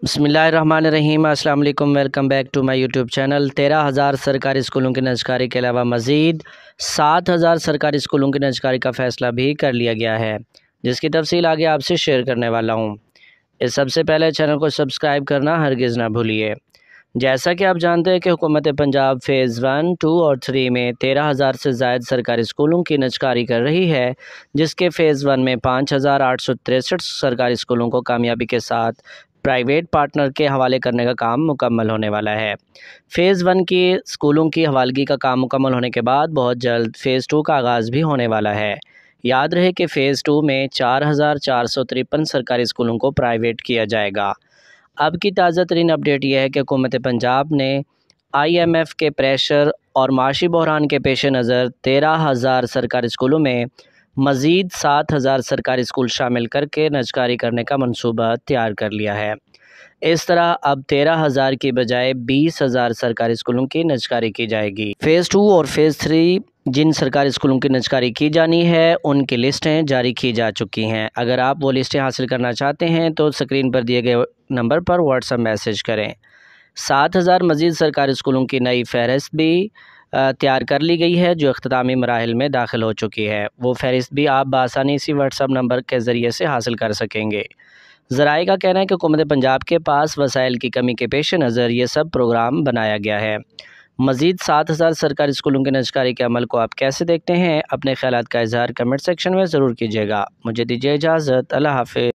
बिस्मिल्लाहिर्रहमानिर्रहीम। अस्सलाम वालेकुम। Welcome back to my YouTube channel. 13,000 सरकारी स्कूलों की नजकारी के अलावा मज़ीद 7,000 सरकारी स्कूलों की नजकारी का फ़ैसला भी कर लिया गया है, जिसकी तफसील आगे आपसे शेयर करने वाला हूँ। इस सबसे पहले चैनल को सब्सक्राइब करना हरगिज़ ना भूलिए। जैसा कि आप जानते हैं कि हुकूमत पंजाब फ़ेज़ 1, 2 और 3 में 13,000 से ज़ायद सरकारी स्कूलों की नजकारी कर रही है, जिसके फ़ेज़ 1 में 5,863 सरकारी स्कूलों को कामयाबी के साथ प्राइवेट पार्टनर के हवाले करने का काम मुकम्मल होने वाला है। फ़ेज़ 1 की स्कूलों की हवालगी का काम मुकम्मल होने के बाद बहुत जल्द फ़ेज़ 2 का आगाज़ भी होने वाला है। याद रहे कि फ़ेज़ 2 में 4,453 सरकारी स्कूलों को प्राइवेट किया जाएगा। अब की ताज़ा तरीन अपडेट यह है कि हुकूमत पंजाब ने IMF के प्रेशर और माशी बहरान के पेश नज़र 13,000 सरकारी स्कूलों में मज़ीद 7,000 सरकारी स्कूल शामिल करके नजकारी करने का मंसूबा तैयार कर लिया है। इस तरह अब 13,000 की बजाय 20,000 सरकारी स्कूलों की नजकारी की जाएगी। फ़ेज़ 2 और फ़ेज़ 3 जिन सरकारी स्कूलों की नजकारी की जानी है, उनकी लिस्टें जारी की जा चुकी हैं। अगर आप वो लिस्टें हासिल करना चाहते हैं तो स्क्रीन पर दिए गए नंबर पर व्हाट्सएप मैसेज करें। 7,000 मज़ीद सरकारी स्कूलों की नई फ़हरिस्त भी तैयार कर ली गई है, जो इख्तितामी मराहिल में दाखिल हो चुकी है। वो फ़हरिस्त भी आप बआसानी इसी व्हाट्सएप नंबर के ज़रिए से हासिल कर सकेंगे। ज़राए का कहना है कि हुकूमत पंजाब के पास वसाइल की कमी के पेश नज़र ये सब प्रोग्राम बनाया गया है। मज़ीद 7,000 सरकारी स्कूलों की नजकारी के अमल को आप कैसे देखते हैं? अपने ख्यालात का इज़हार कमेंट सेक्शन में ज़रूर कीजिएगा। मुझे दीजिए इजाज़त। अल्लाह हाफ़िज़।